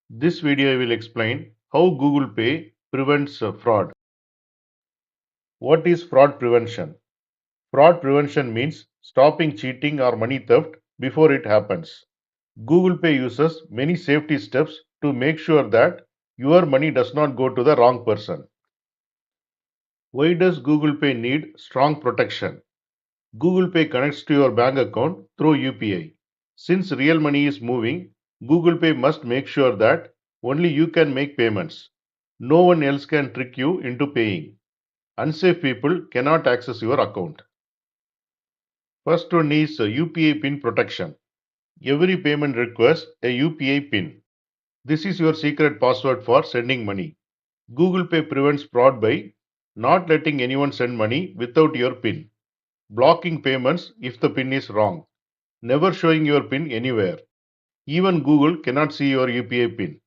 This video will explain how Google Pay prevents fraud. What is fraud prevention? Fraud prevention means stopping cheating or money theft before it happens. Google Pay uses many safety steps to make sure that your money does not go to the wrong person. Why does Google Pay need strong protection? Google Pay connects to your bank account through UPI. Since real money is moving, Google Pay must make sure that only you can make payments. No one else can trick you into paying. Unsafe people cannot access your account. First one is UPI PIN protection. Every payment requires a UPI PIN. This is your secret password for sending money. Google Pay prevents fraud by not letting anyone send money without your PIN, blocking payments if the PIN is wrong, never showing your PIN anywhere. Even Google cannot see your UPI PIN.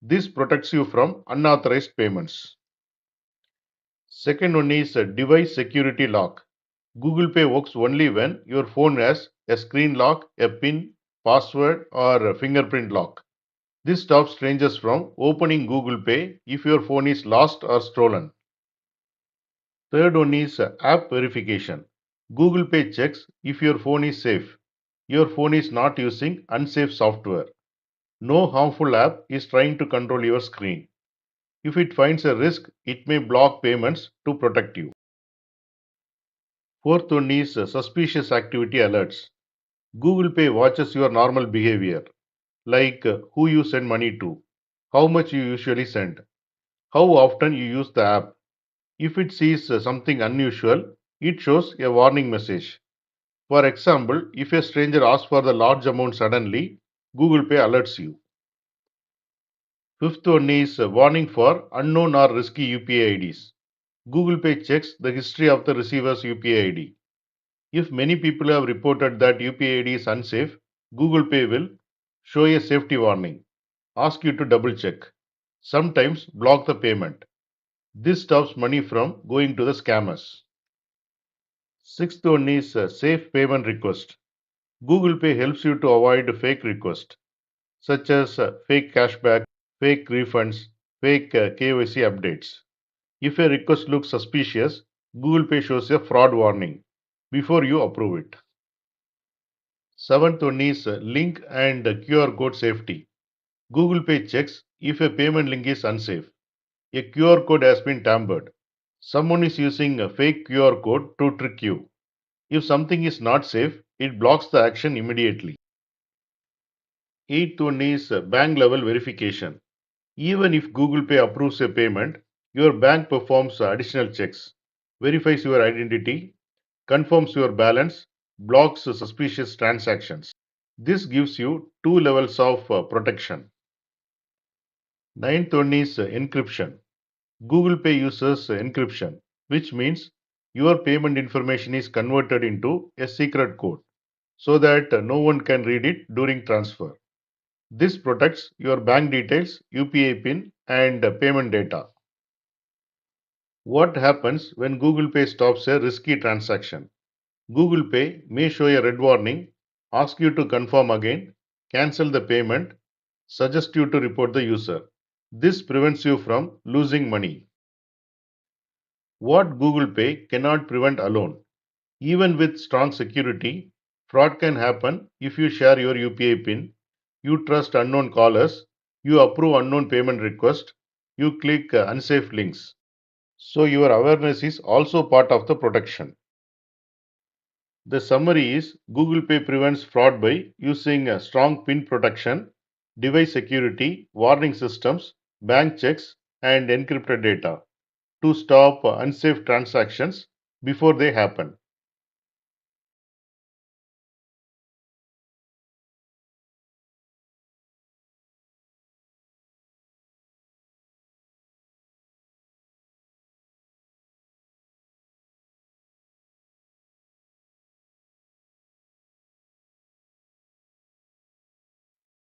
This protects you from unauthorized payments. Second one is a device security lock. Google Pay works only when your phone has a screen lock, a PIN, password, or a fingerprint lock. This stops strangers from opening Google Pay if your phone is lost or stolen. Third one is app verification. Google Pay checks if your phone is safe. Your phone is not using unsafe software. No harmful app is trying to control your screen. If it finds a risk, it may block payments to protect you. Fourth one is suspicious activity alerts. Google Pay watches your normal behavior, like who you send money to, how much you usually send, how often you use the app. If it sees something unusual, it shows a warning message. For example, if a stranger asks for the large amount suddenly, Google Pay alerts you. Fifth one is warning for unknown or risky UPI IDs. Google Pay checks the history of the receiver's UPI ID. If many people have reported that UPI ID is unsafe, Google Pay will show a safety warning, ask you to double check, sometimes block the payment. This stops money from going to the scammers. Sixth one is safe payment request. Google Pay helps you to avoid fake requests such as fake cashback, fake refunds, fake KYC updates. If a request looks suspicious, Google Pay shows a fraud warning before you approve it. Seventh one is link and QR code safety. Google Pay checks if a payment link is unsafe. A QR code has been tampered. Someone is using a fake QR code to trick you. If something is not safe, it blocks the action immediately. Eighth one is bank level verification. Even if Google Pay approves a payment, your bank performs additional checks, verifies your identity, confirms your balance, blocks suspicious transactions. This gives you two levels of protection. Ninth one is encryption. Google Pay uses encryption, which means your payment information is converted into a secret code so that no one can read it during transfer. This protects your bank details, UPI PIN, and payment data. What happens when Google Pay stops a risky transaction? Google Pay may show a red warning, ask you to confirm again, cancel the payment, suggest you to report the user. This prevents you from losing money. What Google Pay cannot prevent alone. Even with strong security, fraud can happen if you share your UPI PIN, you trust unknown callers, you approve unknown payment requests, you click unsafe links. So, your awareness is also part of the protection. The summary is Google Pay prevents fraud by using a strong PIN protection, device security, warning systems, bank checks, and encrypted data to stop unsafe transactions before they happen.